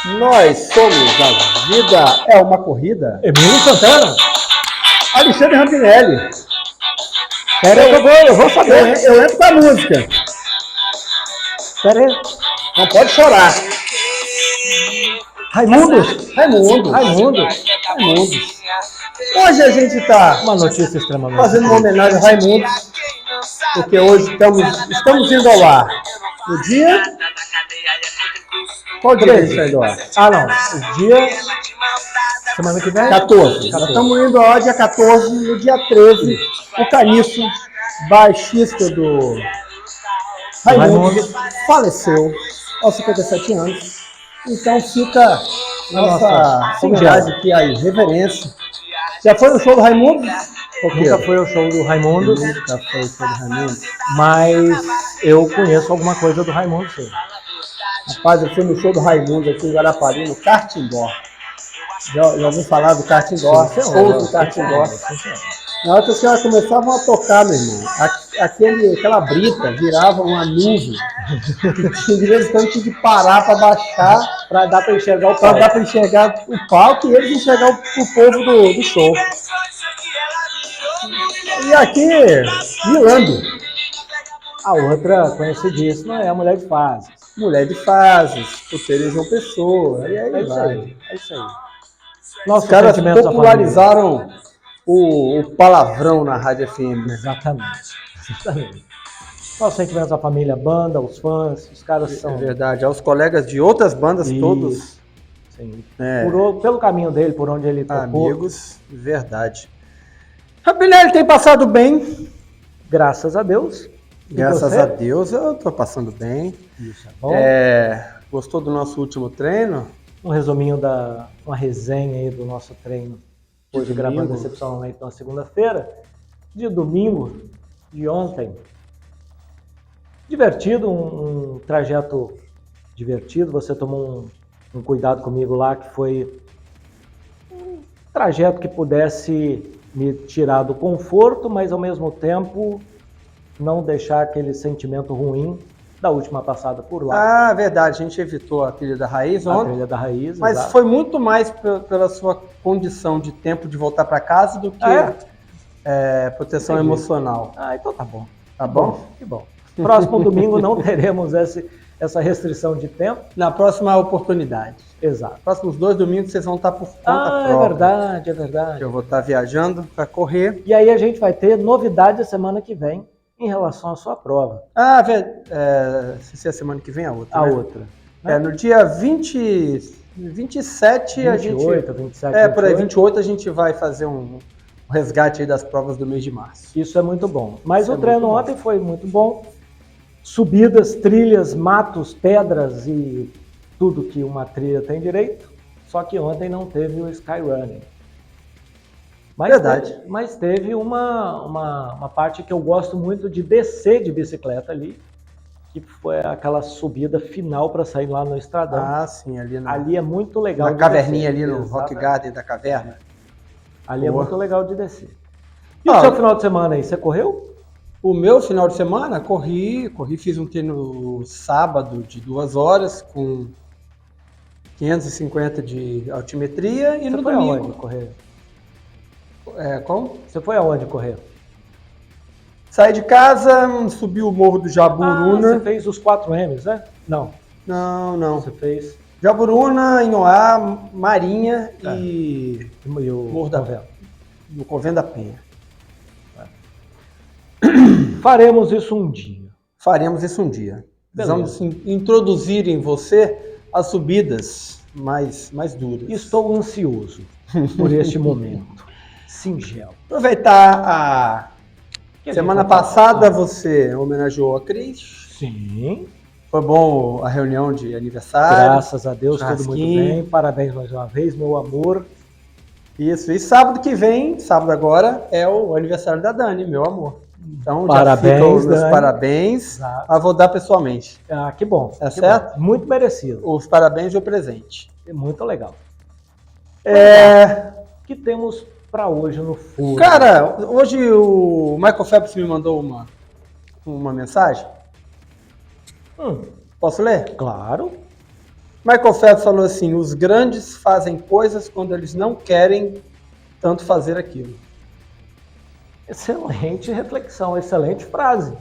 Nós somos a Vida é uma Corrida. Emílio Santana. Alexandre Rampinelli. Pera aí, eu vou saber. Eu entro com a música. Pera aí. Não pode chorar. Raimundos. Raimundos. Hoje a gente está Uma notícia extremamente fazendo uma homenagem a Raimundos, porque hoje estamos indo ao ar no dia... Qual dia a gente vai indo ao ar? Ah, não. O dia... Semana que vem? 14. Nós estamos indo ao ar dia 14, no dia 13, o Caniço, baixista do Raimundos, faleceu aos 57 anos. Então fica nossa homenagem aqui, a reverência. Já foi no show do Raimundos? Nunca foi ao show do Raimundos. Nunca foi o show do Raimundos. Mas eu conheço alguma coisa do Raimundos, sim. Rapaz, eu fui no show do Raimundos aqui em Guarapari, no Kartindó. Já ouviu falar do Kartindó? Show do Kartindó. Na hora que os caras começavam a tocar, meu irmão, aquela brita virava uma nuvem. De vez em quando tinha que parar para baixar, para dar para enxergar o palco. Para dar para enxergar o palco e eles enxergar o povo do show. E aqui, Milando. A outra conhecidíssima é a Mulher de Fases. Mulher de Fases, Puteira João Pessoa, e aí vai. É isso aí. Os caras popularizaram o palavrão na Rádio FM. Exatamente. Nossos sentimentos à família, banda, os fãs, os caras são... É verdade, aos colegas de outras bandas, todos. Sim. Pelo caminho dele, por onde ele tocou. Amigos, verdade. Rampinelli tem passado bem. Graças a Deus. Graças a Deus eu estou passando bem. Isso é bom. Gostou do nosso último treino? Um resuminho uma resenha aí do nosso treino. Hoje gravando excepcionalmente na segunda-feira. De domingo, de ontem. Divertido, um trajeto divertido. Você tomou um cuidado comigo lá, que foi um trajeto que pudesse me tirar do conforto, mas ao mesmo tempo não deixar aquele sentimento ruim da última passada por lá. Ah, verdade, a gente evitou a trilha da Raiz ontem. A trilha da Raiz, mas exato. Foi muito mais pela sua condição de tempo de voltar para casa do que proteção emocional. Ah, então tá bom. Tá bom? Que bom. Próximo domingo não teremos essa restrição de tempo. Na próxima oportunidade. Exato. Próximos 2 domingos vocês vão estar por conta própria. É verdade. Eu vou estar viajando para correr. E aí a gente vai ter novidade a semana que vem em relação à sua prova. Se é a semana que vem, a outra. A né? outra. Né? No dia 27 28, a gente... 27, por aí, 28 a gente vai fazer um resgate aí das provas do mês de março. Isso é muito bom. Mas o treino ontem foi muito bom. Subidas, trilhas, matos, pedras e tudo que uma trilha tem direito. Só que ontem não teve o skyrunning. Verdade. Mas teve uma parte que eu gosto muito de descer de bicicleta ali, que foi aquela subida final para sair lá no Estradão. Ah, sim, ali é muito legal. Na caverninha ali no Rock Garden da caverna. Ali é muito legal de descer. E o seu final de semana aí, você correu? O meu final de semana, corri, fiz um treino sábado de 2 horas com 550 de altimetria e no domingo. Você foi aonde correr? Como? Você foi aonde correr? Saí de casa, subi o Morro do Jaburuna. Você fez os 4 M's, né? Não. Não. Você fez... Jaburuna, Inhoá, Marinha e o Morro da Vela. No Convento da Penha. Faremos isso um dia. Beleza. Vamos introduzir em você as subidas mais duras. Estou ansioso por este momento. Singelo. Aproveitar semana passada você homenageou a Cris. Sim. Foi bom a reunião de aniversário. Graças a Deus, tudo muito bem. Parabéns mais uma vez, meu amor. Isso. E sábado que vem, sábado agora, é o aniversário da Dani, meu amor. Então, parabéns, já ficam os meus Dani. Parabéns. Mas vou dar pessoalmente. Ah, que bom. Tá certo? Bom. Muito merecido. Os parabéns e o presente. Muito legal. O que temos para hoje no furo? Cara, hoje o Michael Phelps me mandou uma mensagem. Posso ler? Claro. Michael Phelps falou assim, os grandes fazem coisas quando eles não querem tanto fazer aquilo. Excelente reflexão, excelente frase.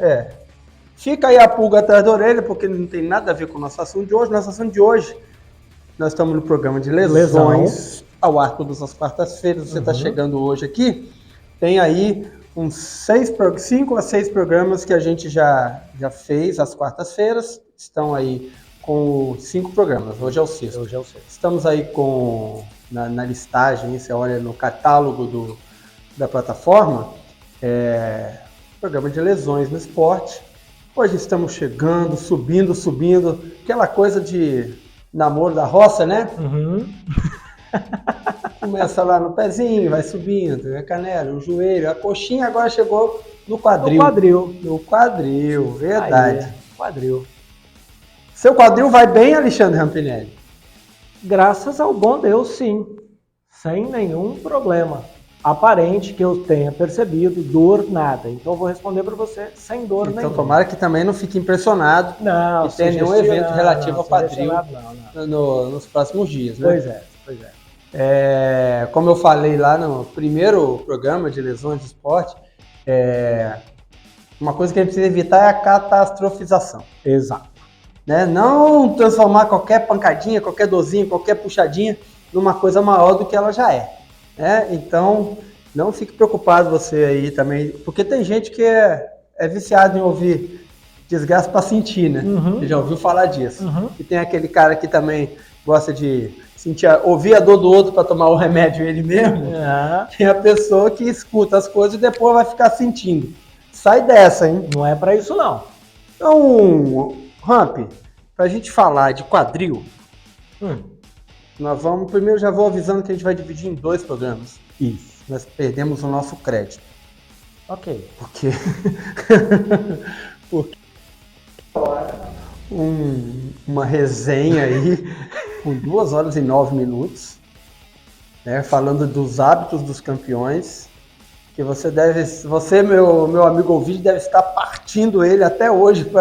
Fica aí a pulga atrás da orelha, porque não tem nada a ver com o nosso assunto de hoje. Nosso assunto de hoje, nós estamos no programa de lesões, ao ar todas as quartas-feiras. Você está chegando hoje aqui, tem aí uns 5 a 6 programas que a gente já fez às quartas-feiras. Estão aí com 5 programas, hoje é o sexto. Estamos aí na listagem, você olha no catálogo da plataforma, programa de lesões no esporte. Hoje estamos chegando, subindo, aquela coisa de namoro da roça, né? Começa lá no pezinho, vai subindo, a canela, o joelho, a coxinha, agora chegou no quadril. No quadril, verdade. Quadril. Seu quadril vai bem, Alexandre Rampinelli? Graças ao bom Deus, sim. Sem nenhum problema. Aparente que eu tenha percebido, dor nada. Então eu vou responder para você sem dor nenhuma. Então tomara que também não fique impressionado e tenha nenhum evento relativo ao quadril nos próximos dias, né? Pois é. Como eu falei lá no primeiro programa de lesões de esporte, uma coisa que a gente precisa evitar é a catastrofização. Exato. Né? Não transformar qualquer pancadinha, qualquer dorzinha, qualquer puxadinha numa coisa maior do que ela já é. Então, não fique preocupado você aí também, porque tem gente que é viciado em ouvir desgaste para sentir, né? Você já ouviu falar disso. E tem aquele cara que também gosta de ouvir a dor do outro para tomar o remédio ele mesmo. Tem a pessoa que escuta as coisas e depois vai ficar sentindo. Sai dessa, hein? Não é para isso, não. Então, Ramp, para a gente falar de quadril, nós vamos, primeiro já vou avisando que a gente vai dividir em 2 programas. Isso. Nós perdemos o nosso crédito. Ok. Porque uma resenha aí com 2 horas e 9 minutos, né, falando dos hábitos dos campeões, que você meu amigo ouvinte, deve estar partindo ele até hoje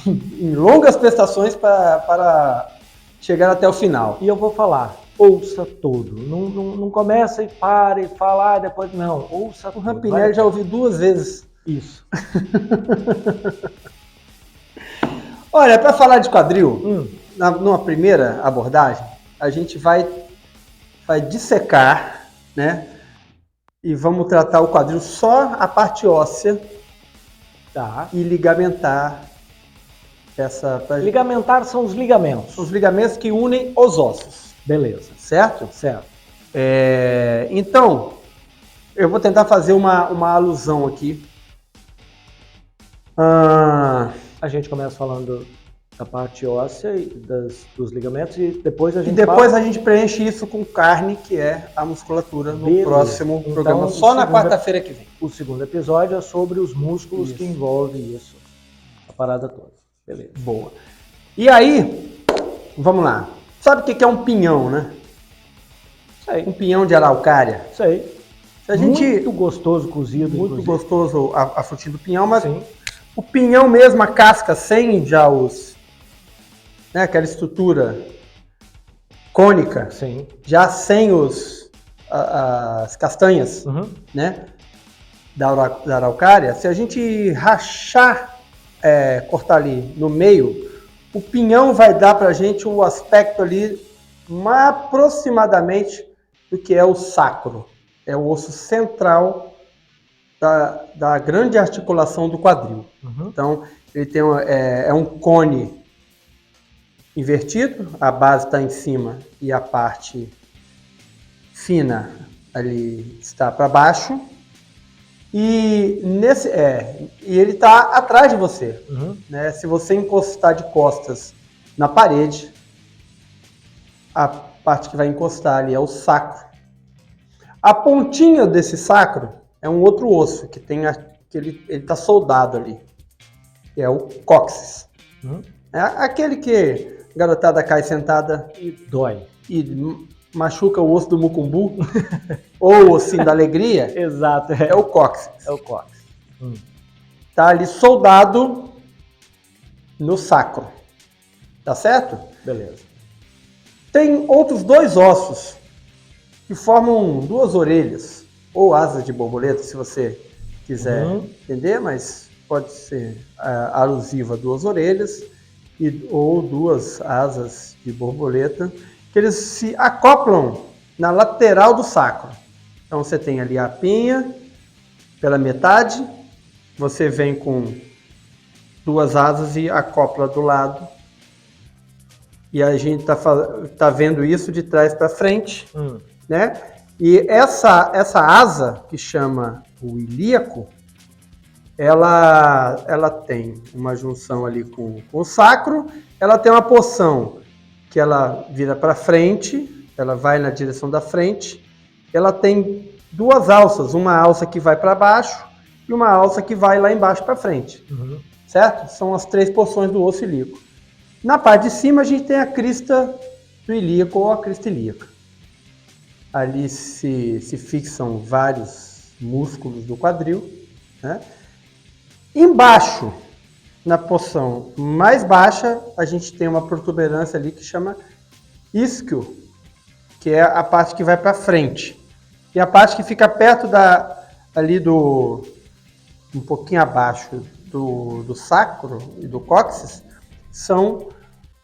em longas prestações para chegar até o final. E eu vou falar, ouça todo. Não começa e para e fala, depois não. Ouça tudo. O Rampinelli já ouvi 2 vezes. Isso. Olha, para falar de quadril, numa primeira abordagem, a gente vai dissecar, né? E vamos tratar o quadril só a parte óssea e ligamentar. Ligamentar são os ligamentos. Os ligamentos que unem os ossos. Beleza. Certo? Certo. Então, eu vou tentar fazer uma alusão aqui. A gente começa falando da parte óssea e dos ligamentos e depois a gente preenche isso com carne, que é a musculatura, no próximo programa, então, só na quarta-feira que vem. O segundo episódio é sobre os músculos que envolvem isso, a parada toda. Beleza. Boa. E aí, vamos lá. Sabe o que é um pinhão, né? Sei. Um pinhão de araucária. Sei. Muito gostoso cozido. Muito inclusive. gostoso a frutinha do pinhão, mas Sim. O pinhão mesmo, a casca, sem já aquela estrutura cônica, Sim. já sem as castanhas, né, da araucária, se a gente rachar, cortar ali no meio, o pinhão vai dar pra gente o aspecto ali aproximadamente do que é o sacro. É o osso central da grande articulação do quadril. Então, ele tem um cone invertido, a base está em cima e a parte fina ali está para baixo. E ele está atrás de você. Né? Se você encostar de costas na parede, a parte que vai encostar ali é o sacro. A pontinha desse sacro é um outro osso que ele está soldado ali, que é o cóccix. É aquele que a garotada cai sentada e dói. E machuca o osso do mucumbu, ou o ossinho da alegria. Exato. É o cóccix. É o cóccix. Tá ali soldado no sacro. Tá certo? Beleza. Tem outros 2 ossos que formam 2 orelhas, ou asas de borboleta, se você quiser entender, mas pode ser alusivo a 2 orelhas ou 2 asas de borboleta, que eles se acoplam na lateral do sacro. Então você tem ali a pinha pela metade, você vem com 2 asas e acopla do lado. E a gente tá vendo isso de trás para frente, né? E essa asa, que chama o ilíaco, ela tem uma junção ali com o sacro, ela tem uma porção que ela vira para frente, ela vai na direção da frente, ela tem 2 alças, uma alça que vai para baixo e uma alça que vai lá embaixo para frente, certo? São as 3 porções do osso ilíaco. Na parte de cima a gente tem a crista do ilíaco ou a crista ilíaca. Ali se fixam vários músculos do quadril, né? Embaixo, na porção mais baixa, a gente tem uma protuberância ali que chama isquio, que é a parte que vai para frente. E a parte que fica perto um pouquinho abaixo do sacro e do cóccix, são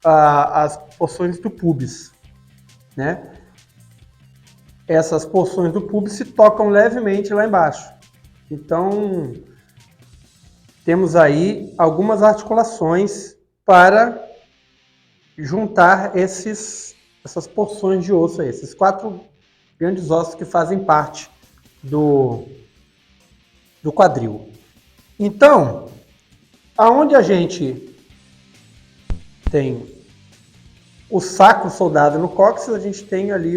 as porções do pubis, né? Essas porções do pubis se tocam levemente lá embaixo. Então, temos aí algumas articulações para juntar essas porções de osso aí, esses 4 grandes ossos que fazem parte do quadril. Então, aonde a gente tem o sacro soldado no cóccix, a gente tem ali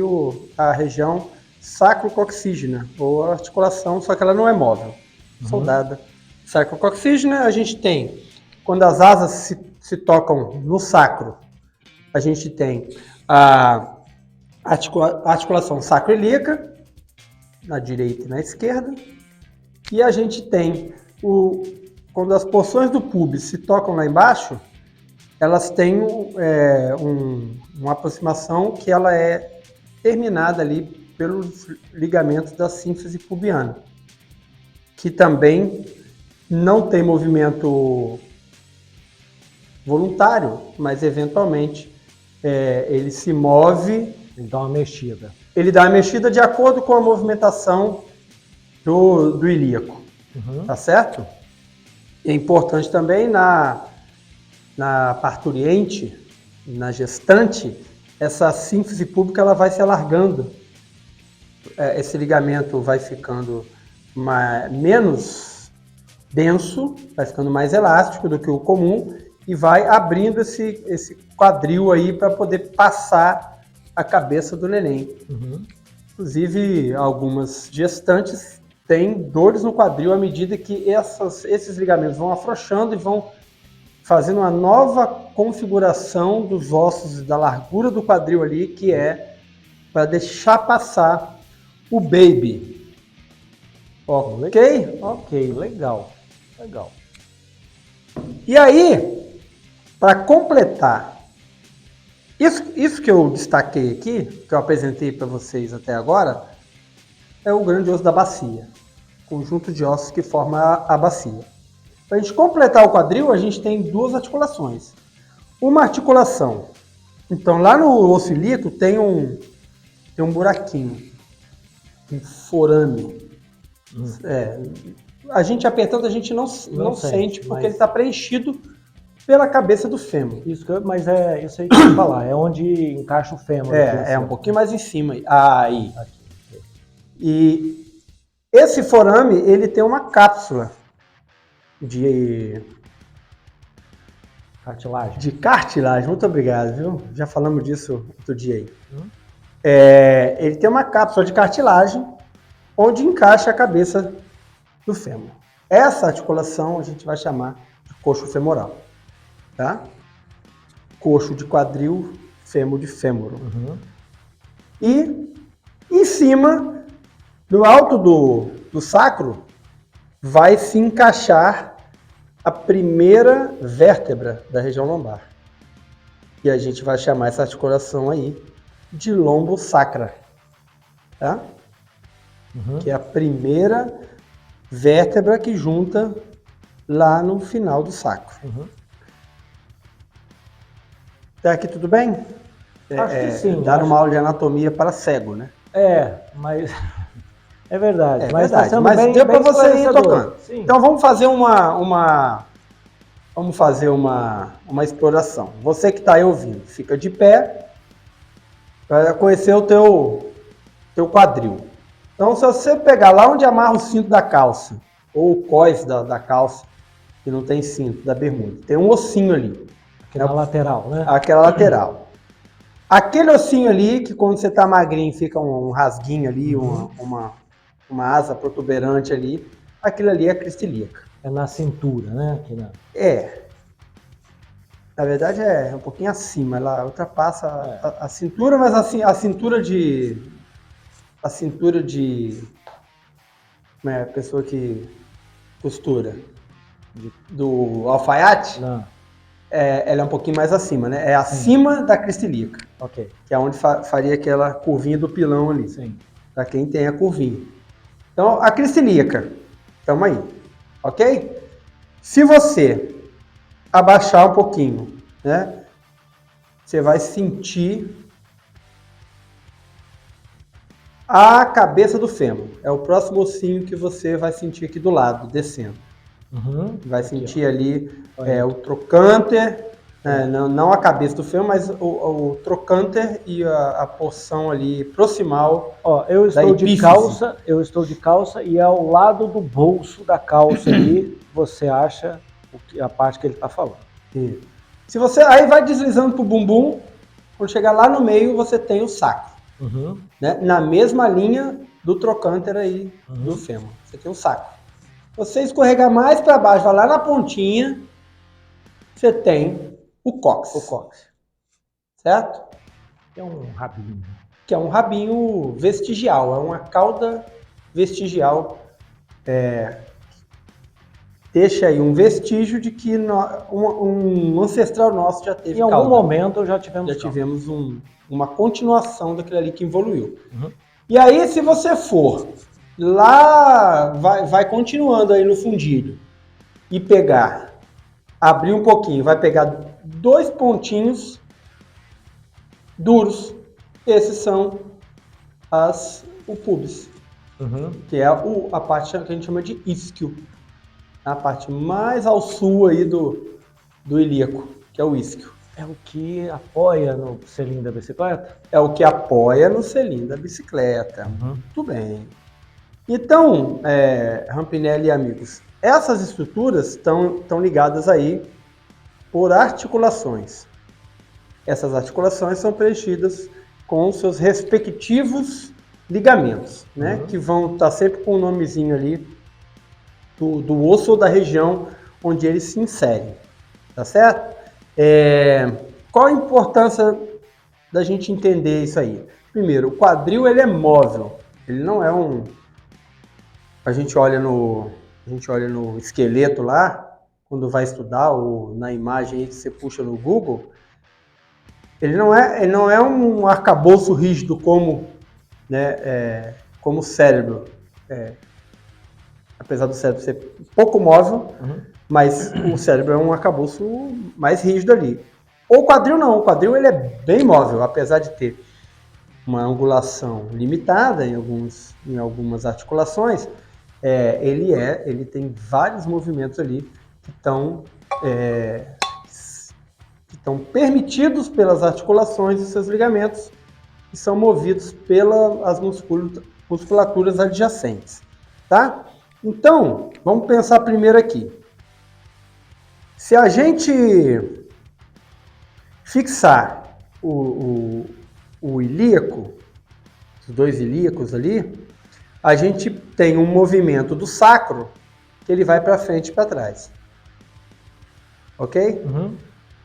a região sacrococcígena, ou a articulação, só que ela não é móvel, soldada. Sacrococcígena, a gente tem, quando as asas se tocam no sacro, a gente tem a articulação sacroilíaca, na direita e na esquerda, e a gente tem, quando as porções do pubis se tocam lá embaixo, elas têm uma aproximação que ela é terminada ali pelos ligamentos da sínfise pubiana, que também não tem movimento voluntário, mas eventualmente ele se move. Ele dá uma mexida. Ele dá uma mexida de acordo com a movimentação do ilíaco, tá certo? É importante também na parturiente, na gestante, essa sínfise púbica ela vai se alargando. Esse ligamento vai ficando menos denso, vai ficando mais elástico do que o comum e vai abrindo esse quadril aí para poder passar a cabeça do neném. Inclusive, algumas gestantes têm dores no quadril à medida que esses ligamentos vão afrouxando e vão fazendo uma nova configuração dos ossos da largura do quadril ali, que é para deixar passar o baby. Ok? Ok, legal. E aí, para completar, isso que eu destaquei aqui, que eu apresentei para vocês até agora, é o grande osso da bacia, conjunto de ossos que forma a bacia. Para a gente completar o quadril, a gente tem 2 articulações. Uma articulação, então lá no osso ilíaco tem um buraquinho, um forame. A gente apertando, a gente não sente, porque ele está preenchido pela cabeça do fêmur. Mas é isso aí que eu ia falar, é onde encaixa o fêmur. Um pouquinho mais em cima. Aí. Aqui. E esse forame, ele tem uma cápsula de cartilagem. Muito obrigado, viu? Já falamos disso outro dia aí. Ele tem uma cápsula de cartilagem onde encaixa a cabeça do fêmur. Essa articulação a gente vai chamar de coxo femoral, tá? Coxo de quadril, fêmur de fêmur. E em cima, no alto do sacro, vai se encaixar a primeira vértebra da região lombar. E a gente vai chamar essa articulação aí de lombosacra, tá? Uhum. Que é a primeira vértebra que junta lá no final do sacro. Uhum. Até aqui tudo bem? Acho que sim. Dar uma aula de anatomia para cego, né? Mas é verdade. É Mas está verdade, sendo mas bem, deu para bem você ir esclarecedor. tocando. Sim. Então vamos fazer vamos fazer uma exploração. Você que está aí ouvindo, fica de pé para conhecer o teu quadril. Então se você pegar lá onde amarra o cinto da calça, ou o cós da calça, que não tem cinto, da bermuda, tem um ossinho ali. Aqui na lateral, né? Aquela lateral. Aquele ossinho ali, que quando você tá magrinho fica um rasguinho ali, uma asa protuberante ali, aquilo ali é a crista ilíaca. É na cintura, né? Aqui na... Na verdade é um pouquinho acima, ela ultrapassa a cintura, mas assim, a cintura de né, pessoa que costura do alfaiate, Não. ela é um pouquinho mais acima, né? É acima da crista ilíaca. Ok. Que é onde faria aquela curvinha do pilão ali. Sim. Para quem tem a curvinha. Então, a crista ilíaca. Tamo aí. Ok? Se você abaixar um pouquinho, né? Você vai sentir a cabeça do fêmur. É o próximo ossinho que você vai sentir aqui do lado, descendo. Uhum. Vai Aqui, sentir ali o trocânter, não a cabeça do fêmur, mas o trocânter e a porção ali proximal. Ó, eu estou de calça e ao lado do bolso da calça ali, você acha a parte que ele está falando. Isso. Se você aí vai deslizando pro bumbum, quando chegar lá no meio, você tem o sacro. Uhum. Né? Na mesma linha do trocânter aí do fêmur. Você tem o sacro. Você escorregar mais para baixo, vai lá na pontinha, você tem o cóccix. O cóccix. Certo? É um rabinho. Que é um rabinho vestigial, é uma cauda vestigial. Deixa aí um vestígio de que um ancestral nosso já teve cauda. Em algum momento já tivemos uma continuação daquilo ali que evoluiu. Uhum. E aí, se você for lá, vai continuando aí no fundilho e abrir um pouquinho, vai pegar 2 pontinhos duros. Esses são o pubis, que é a parte que a gente chama de isquio. A parte mais ao sul aí do ilíaco, que é o isquio. É o que apoia no selim da bicicleta? É o que apoia no selim da bicicleta. Muito bem. Então, Rampinelli e amigos, essas estruturas estão ligadas aí por articulações. Essas articulações são preenchidas com os seus respectivos ligamentos, né? Que vão estar sempre com o nomezinho ali do osso ou da região onde eles se inserem, tá certo? Qual a importância da gente entender isso aí? Primeiro, o quadril ele é móvel, ele não é a gente olha no esqueleto lá, quando vai estudar, ou na imagem que você puxa no Google, ele não é um arcabouço rígido como o cérebro. Apesar do cérebro ser pouco móvel, mas o cérebro é um arcabouço mais rígido ali. O quadril não, o quadril ele é bem móvel, apesar de ter uma angulação limitada em algumas articulações, ele tem vários movimentos ali que estão permitidos pelas articulações e seus ligamentos, que são movidos pelas musculaturas adjacentes, tá? Então, vamos pensar primeiro aqui. Se a gente fixar o ilíaco, os 2 ilíacos ali, a gente tem um movimento do sacro que ele vai para frente e para trás. Ok?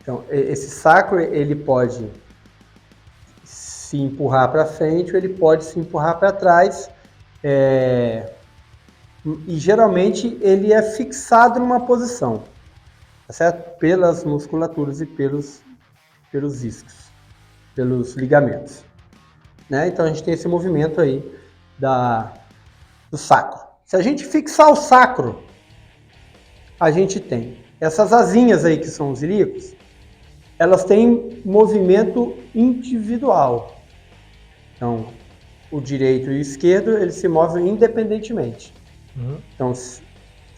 Então, esse sacro ele pode se empurrar para frente ou ele pode se empurrar para trás. E geralmente ele é fixado numa posição, tá certo? Pelas musculaturas e pelos isquios, pelos ligamentos. né? Então a gente tem esse movimento aí do sacro. Se a gente fixar o sacro, a gente tem essas asinhas aí que são os ilíacos, elas têm movimento individual. Então, o direito e o esquerdo, eles se movem independentemente. Então, se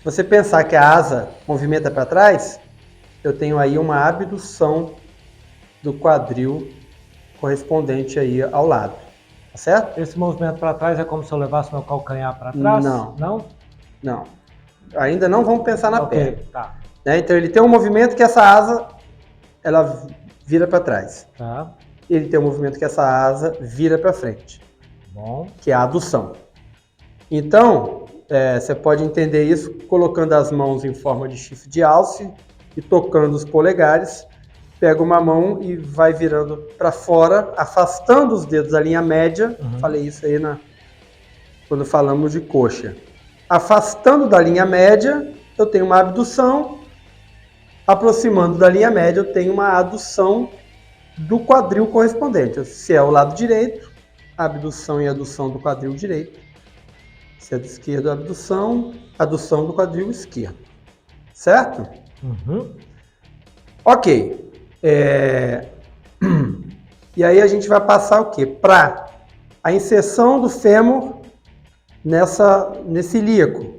você pensar que a asa movimenta para trás, eu tenho aí uma abdução do quadril correspondente aí ao lado. Tá certo? Esse movimento para trás é como se eu levasse meu calcanhar para trás? Não. Não? Não. Ainda não vamos pensar na perna. Tá. Né? Então, ele tem um movimento que essa asa, ela vira para trás. Tá. Ele tem um movimento que essa asa vira para frente. Bom. Que é a adução. Então, você pode entender isso colocando as mãos em forma de chifre de alce e tocando os polegares. Pega uma mão e vai virando para fora, afastando os dedos da linha média. Falei isso aí quando falamos de coxa. Afastando da linha média, eu tenho uma abdução. Aproximando da linha média, eu tenho uma adução do quadril correspondente. Se é o lado direito, abdução e adução do quadril direito. Se é do esquerdo, adução do quadril esquerdo. Certo? Ok. E aí a gente vai passar o quê? Para a inserção do fêmur nesse ilíaco.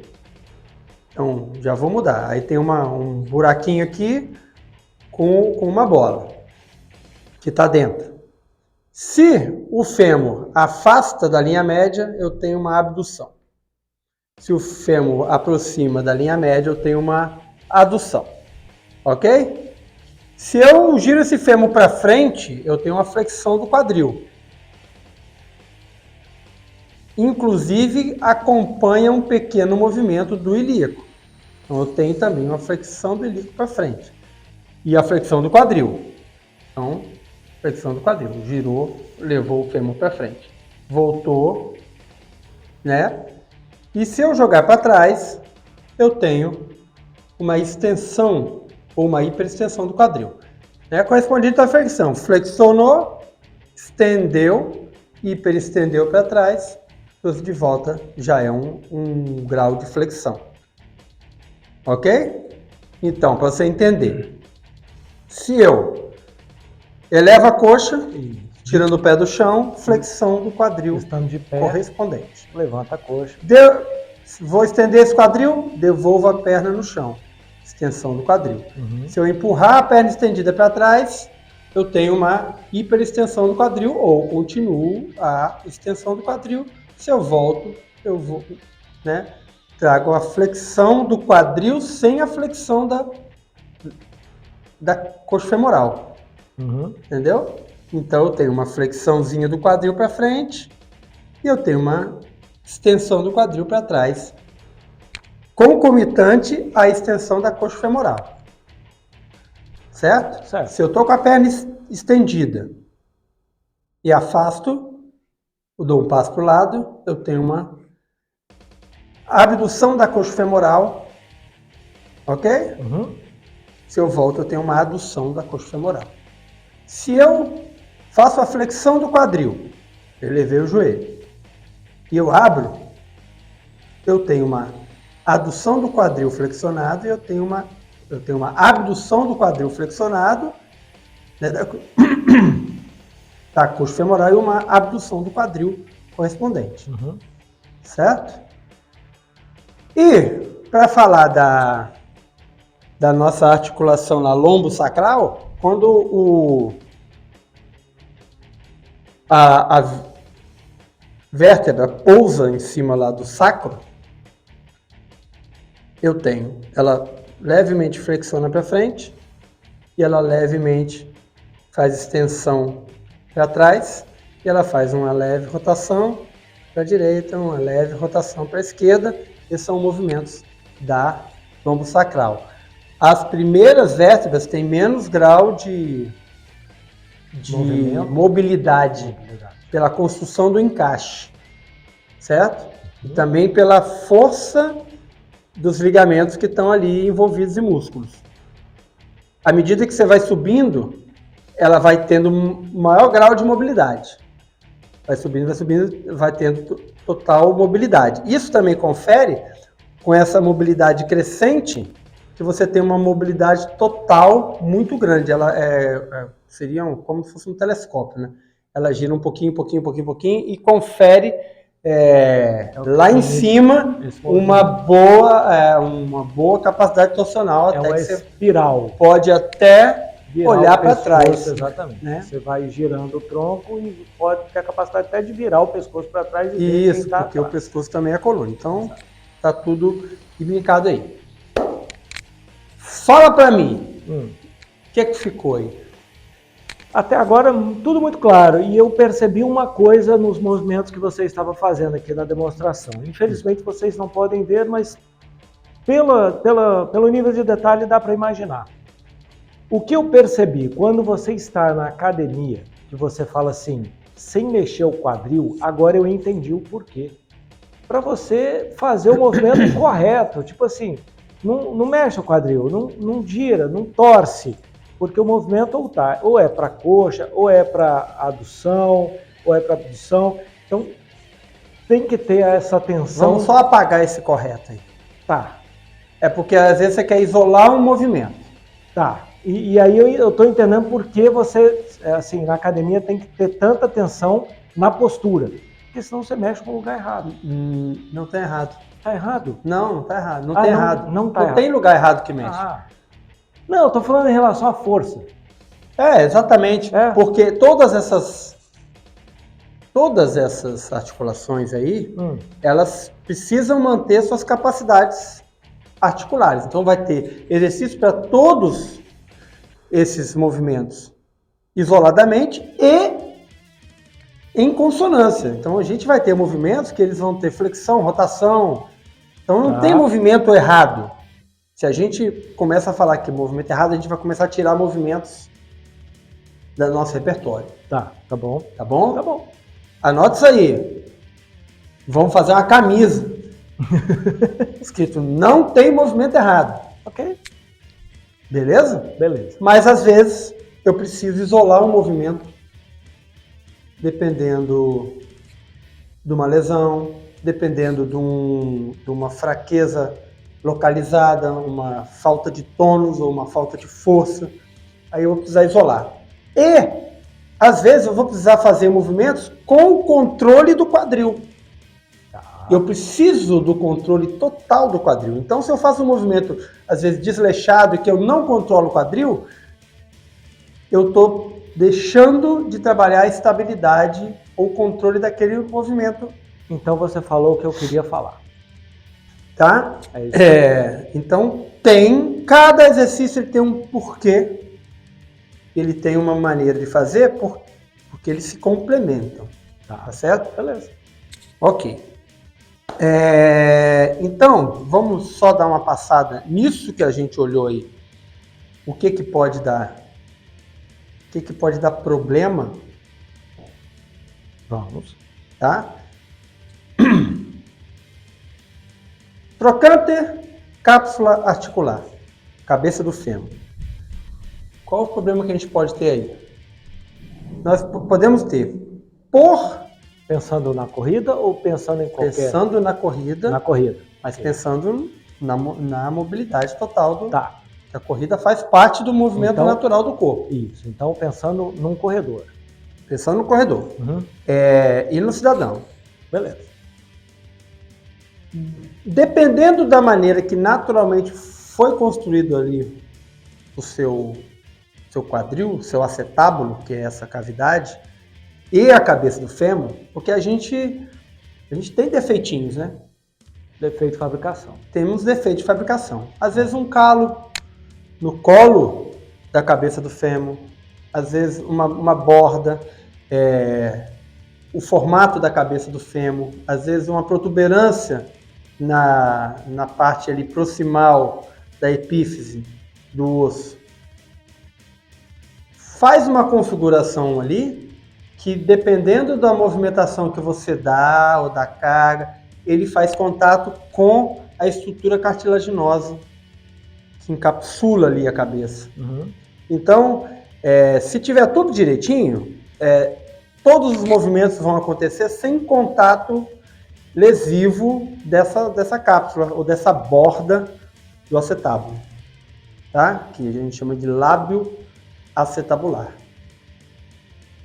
Então, já vou mudar. Aí tem um buraquinho aqui com uma bola que está dentro. Se o fêmur afasta da linha média, eu tenho uma abdução. Se o fêmur aproxima da linha média, eu tenho uma adução. Ok? Se eu giro esse fêmur para frente, eu tenho uma flexão do quadril. Inclusive, acompanha um pequeno movimento do ilíaco. Então, eu tenho também uma flexão do ilíaco para frente. E a flexão do quadril. Então, flexão do quadril. Girou, levou o fêmur para frente. Voltou, né? E se eu jogar para trás, eu tenho uma extensão ou uma hiperextensão do quadril. Correspondente à flexão. Flexionou, estendeu, hiperestendeu para trás, de volta já é um grau de flexão. Ok? Então, para você entender, se eu elevo a coxa, tirando o pé do chão, flexão do quadril estando de pé, correspondente. Levanta a coxa. Vou estender esse quadril, devolvo a perna no chão. Extensão do quadril. Se eu empurrar a perna estendida para trás, eu tenho uma hiperextensão do quadril ou continuo a extensão do quadril. Se eu volto, eu vou, né? Trago a flexão do quadril sem a flexão da coxa femoral. Entendeu? Então eu tenho uma flexãozinha do quadril para frente e eu tenho uma extensão do quadril para trás, concomitante à extensão da coxa femoral. Certo? Certo. Se eu estou com a perna estendida e afasto, eu dou um passo para o lado, eu tenho uma abdução da coxa femoral, ok? Se eu volto, eu tenho uma adução da coxa femoral. Se eu faço a flexão do quadril, eu levei o joelho, e eu abro, eu tenho uma adução do quadril flexionado e eu tenho uma abdução do quadril flexionado, né, da coxa femoral e uma abdução do quadril correspondente. Certo? E para falar da nossa articulação na lombo-sacral, quando a vértebra pousa em cima lá do sacro, ela levemente flexiona para frente e ela levemente faz extensão para trás e ela faz uma leve rotação para a direita, uma leve rotação para a esquerda. Esses são movimentos da lombo-sacral. As primeiras vértebras têm menos grau de mobilidade pela construção do encaixe, certo? E também pela força dos ligamentos que estão ali envolvidos em músculos. À medida que você vai subindo, ela vai tendo um maior grau de mobilidade. vai subindo, vai tendo total mobilidade. Isso também confere, com essa mobilidade crescente, que você tem uma mobilidade total muito grande. Ela seria como se fosse um telescópio, né? Ela gira um pouquinho e confere lá em cima uma boa capacidade torcional. É até uma que você espiral. pode até Virar olhar o para pescoço, trás. Exatamente. Né? Você vai girando o tronco e pode ter a capacidade até de virar o pescoço para trás e ver quem Isso, tá porque o atrás. pescoço também é coluna. Então, tá tudo imbricado aí. Fala para mim, o que ficou aí? Até agora, tudo muito claro. E eu percebi uma coisa nos movimentos que você estava fazendo aqui na demonstração. Infelizmente, vocês não podem ver, mas pelo nível de detalhe dá para imaginar. O que eu percebi quando você está na academia, que você fala assim, sem mexer o quadril, agora eu entendi o porquê. Para você fazer o movimento correto, tipo assim, não mexe o quadril, não gira, não torce, porque o movimento ou é para coxa, ou é para adução, ou é para abdução. Então tem que ter essa atenção. Vamos só apagar esse correto aí. Tá. É porque às vezes você quer isolar um movimento. Tá. E aí eu estou entendendo por que você, assim, na academia tem que ter tanta atenção na postura. Porque senão você mexe com o lugar errado. Não está errado. Tá errado? Não está errado. Não tem errado. Não tá não errado. tem lugar errado que mexe. Não, eu tô falando em relação à força. Exatamente. Porque todas essas articulações aí, elas precisam manter suas capacidades articulares. Então vai ter exercício para todos esses movimentos isoladamente e em consonância. Então a gente vai ter movimentos que eles vão ter flexão, rotação. Então não tem movimento errado. Se a gente começa a falar que movimento errado, a gente vai começar a tirar movimentos do nosso repertório. Tá bom. Tá bom? Tá bom. Anota isso aí. Vamos fazer uma camisa. Escrito, não tem movimento errado. Ok. Beleza? Beleza. Mas às vezes eu preciso isolar um movimento dependendo de uma lesão, dependendo de uma fraqueza localizada, uma falta de tônus ou uma falta de força. Aí eu vou precisar isolar. E, às vezes, eu vou precisar fazer movimentos com o controle do quadril. Eu preciso do controle total do quadril. Então, se eu faço um movimento, às vezes, desleixado e que eu não controlo o quadril, eu estou deixando de trabalhar a estabilidade ou controle daquele movimento. Então, você falou o que eu queria falar. Tá? Então, cada exercício ele tem um porquê, ele tem uma maneira de fazer, porque eles se complementam. Tá certo? Beleza. Ok. Então, vamos só dar uma passada nisso que a gente olhou aí. O que pode dar? O que pode dar problema? Vamos. Tá? Trocânter, cápsula articular, cabeça do fêmur. Qual o problema que a gente pode ter aí? Nós podemos ter Pensando na corrida ou pensando em qualquer... Pensando na corrida. Na corrida. Mas pensando na mobilidade total Tá. A corrida faz parte do movimento natural do corpo. Isso. Então, pensando num corredor. Pensando no corredor. E no cidadão. Beleza. Dependendo da maneira que naturalmente foi construído ali o seu quadril, o seu acetábulo, que é essa cavidade, e a cabeça do fêmur, porque a gente tem defeitinhos, né? Defeito de fabricação. Temos defeito de fabricação. Às vezes um calo no colo da cabeça do fêmur, às vezes uma borda, o formato da cabeça do fêmur, às vezes uma protuberância na parte ali proximal da epífise do osso. Faz uma configuração ali que, dependendo da movimentação que você dá ou da carga, ele faz contato com a estrutura cartilaginosa que encapsula ali a cabeça. Então, se tiver tudo direitinho, todos os movimentos vão acontecer sem contato lesivo dessa cápsula ou dessa borda do acetábulo, tá? Que a gente chama de lábio acetabular.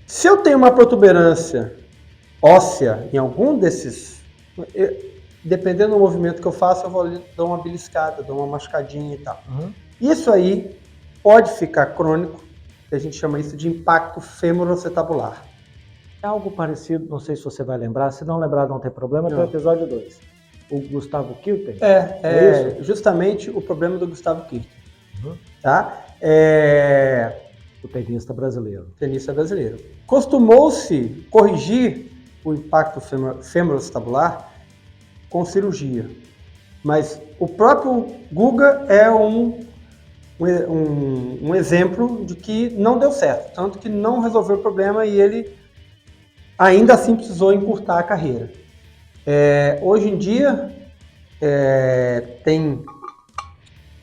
Se eu tenho uma protuberância óssea em algum desses, dependendo do movimento que eu faço, eu vou dar uma beliscada, dar uma machucadinha e tal. Isso aí pode ficar crônico, a gente chama isso de impacto femoroacetabular. É algo parecido, não sei se você vai lembrar, se não lembrar não tem problema, tem o episódio 2. O Gustavo Kuerten? É justamente o problema do Gustavo Kuerten. Tá? O tenista brasileiro. Costumou-se corrigir o impacto femoroacetabular com cirurgia, mas o próprio Guga é um exemplo de que não deu certo, tanto que não resolveu o problema e ele ainda assim precisou encurtar a carreira. Hoje em dia,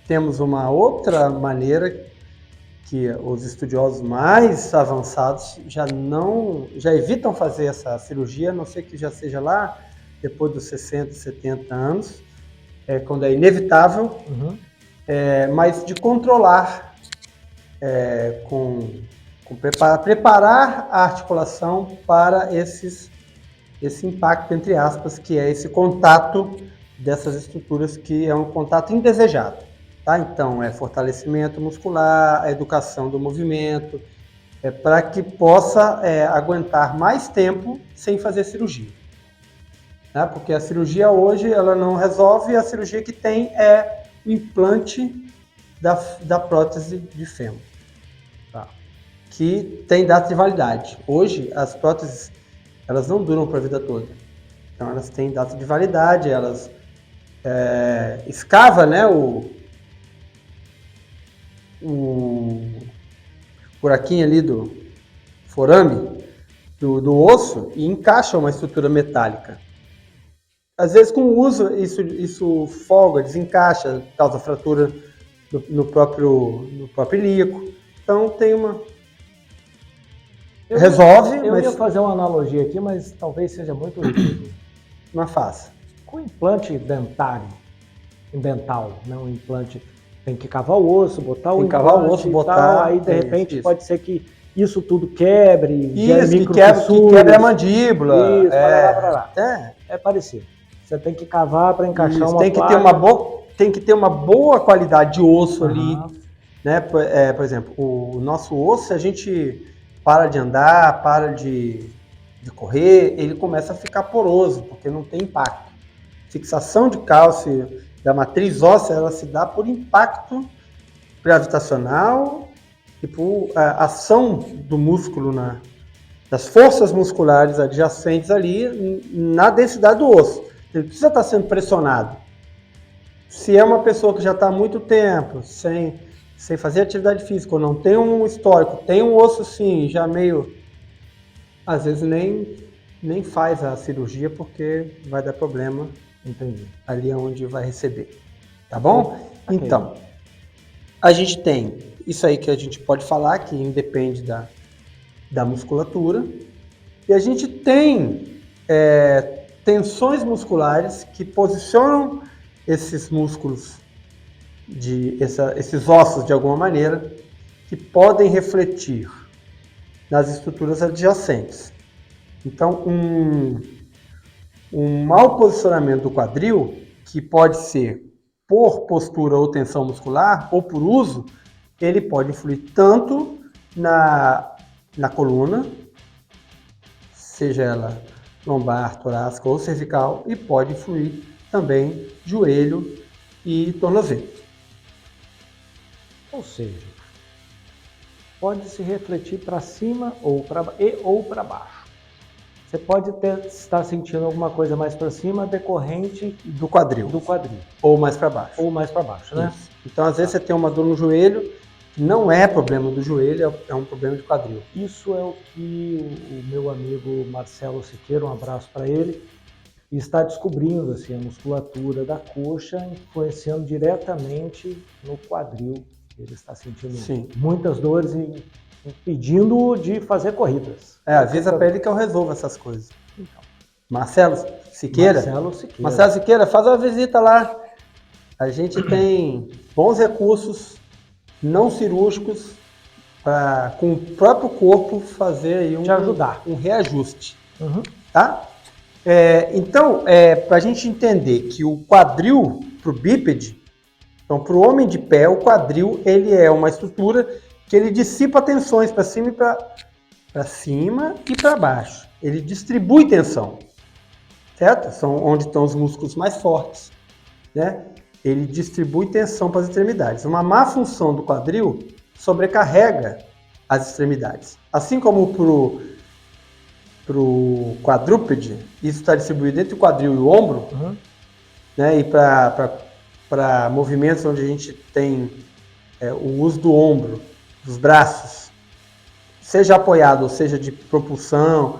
temos uma outra maneira que os estudiosos mais avançados já evitam fazer essa cirurgia, a não ser que já seja lá depois dos 60, 70 anos, quando é inevitável, mas de controlar, preparar a articulação para esse impacto, entre aspas, que é esse contato dessas estruturas, que é um contato indesejado. Tá? Então, é fortalecimento muscular, a educação do movimento, para que possa aguentar mais tempo sem fazer cirurgia. Tá? Porque a cirurgia hoje ela não resolve, a cirurgia que tem é o implante da prótese de fêmur, tá? Que tem data de validade. Hoje, as próteses elas não duram para a vida toda. Então, elas têm data de validade, elas escava, né, o buraquinho ali do forame do osso e encaixa uma estrutura metálica. Às vezes, com o uso, isso folga, desencaixa, causa fratura no próprio ilíaco. Então, tem uma... Eu ia fazer uma analogia aqui, mas talvez seja muito ridículo. Mas faça. Com implante dental, não um implante, tem que cavar o osso, botar o implante e tal, aí de repente pode ser que isso tudo quebre, que quebre a mandíbula. Isso, é parecido. Você tem que cavar para encaixar uma placa. Tem que ter uma boa qualidade de osso ali, né? Por exemplo, o nosso osso, a gente para de andar, para de correr, ele começa a ficar poroso, porque não tem impacto. Fixação de cálcio da matriz óssea, ela se dá por impacto gravitacional e por ação do músculo, das forças musculares adjacentes ali na densidade do osso. Ele precisa estar sendo pressionado. Se é uma pessoa que já está há muito tempo sem fazer atividade física, ou não tem um histórico, tem um osso sim, já meio... Às vezes nem faz a cirurgia porque vai dar problema. Entendi. Ali é onde vai receber. Tá bom? Okay. Então, a gente tem isso aí que a gente pode falar, que independe da musculatura. E a gente tem tensões musculares que posicionam esses músculos, esses ossos de alguma maneira, que podem refletir nas estruturas adjacentes. Então, um mau posicionamento do quadril, que pode ser por postura ou tensão muscular, ou por uso, ele pode influir tanto na coluna, seja ela lombar, torácica ou cervical, e pode influir também joelho e tornozelo. Ou seja, pode se refletir para cima ou para baixo. Você pode estar sentindo alguma coisa mais para cima decorrente do quadril. Ou mais para baixo. Né? Isso. Então, às vezes, você tem uma dor no joelho, não é problema do joelho, é um problema de quadril. Isso é o que o meu amigo Marcelo Siqueira, um abraço para ele, está descobrindo assim, a musculatura da coxa, influenciando diretamente no quadril. Ele está sentindo muitas dores e pedindo de fazer corridas. Avisa para ele que eu resolvo essas coisas. Marcelo Siqueira? Marcelo Siqueira, faz uma visita lá. A gente tem bons recursos não cirúrgicos para, com o próprio corpo, fazer aí um reajuste. Tá? Então, para a gente entender que o quadril para o bípede, então para o homem de pé, o quadril ele é uma estrutura que ele dissipa tensões para cima e para baixo. Ele distribui tensão, certo? São onde estão os músculos mais fortes, né? Ele distribui tensão para as extremidades. Uma má função do quadril sobrecarrega as extremidades. Assim como para o quadrúpede, isso está distribuído entre o quadril e o ombro, né? E para movimentos onde a gente tem o uso do ombro, dos braços, seja apoiado ou seja de propulsão,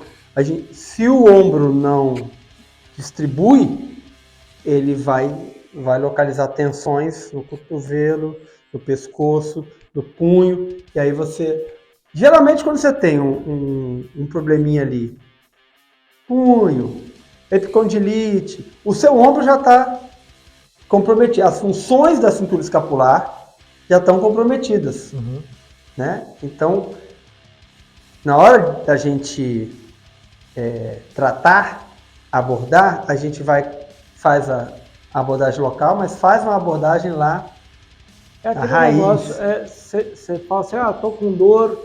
se o ombro não distribui, ele vai localizar tensões no cotovelo, no pescoço, no punho, e aí geralmente quando você tem um probleminha ali, punho, epicondilite, o seu ombro já está comprometido, as funções da cintura escapular já estão comprometidas, né? Então, na hora da gente abordar, a gente faz a abordagem local, mas faz uma abordagem lá a raiz. Você fala assim, tô com dor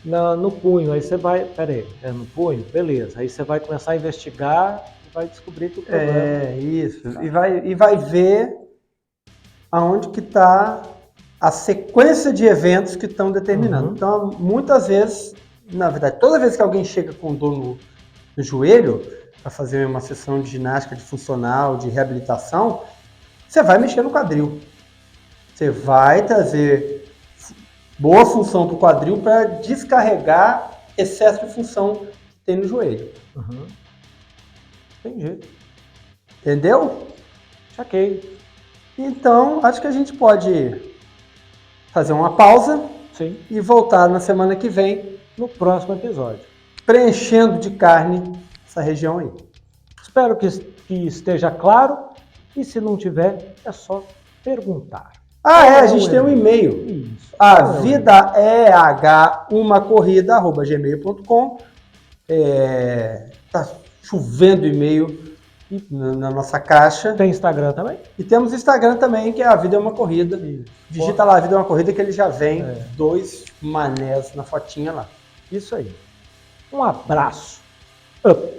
no punho, aí você vai, peraí, no punho? Beleza, aí você vai começar a investigar e vai descobrir que o problema... Isso, tá. e vai ver aonde que está a sequência de eventos que estão determinando. Então, muitas vezes, na verdade, toda vez que alguém chega com dor no joelho, para fazer uma sessão de ginástica, de funcional, de reabilitação, você vai mexer no quadril. Você vai trazer boa função para o quadril para descarregar excesso de função que tem no joelho. Entendi. Entendeu? Saquei. Então, acho que a gente pode fazer uma pausa. Sim. E voltar na semana que vem, no próximo episódio, preenchendo de carne essa região aí. Espero que esteja claro, e se não tiver, é só perguntar. A gente tem um e-mail. Isso. A vida é umacorrida@gmail.com. Tá chovendo e-mail na nossa caixa. Tem Instagram também? E temos Instagram também, que é A Vida é uma Corrida. Isso. Digita lá A Vida é uma Corrida, que ele já vem 2 manés na fotinha lá. Isso aí. Um abraço. Up.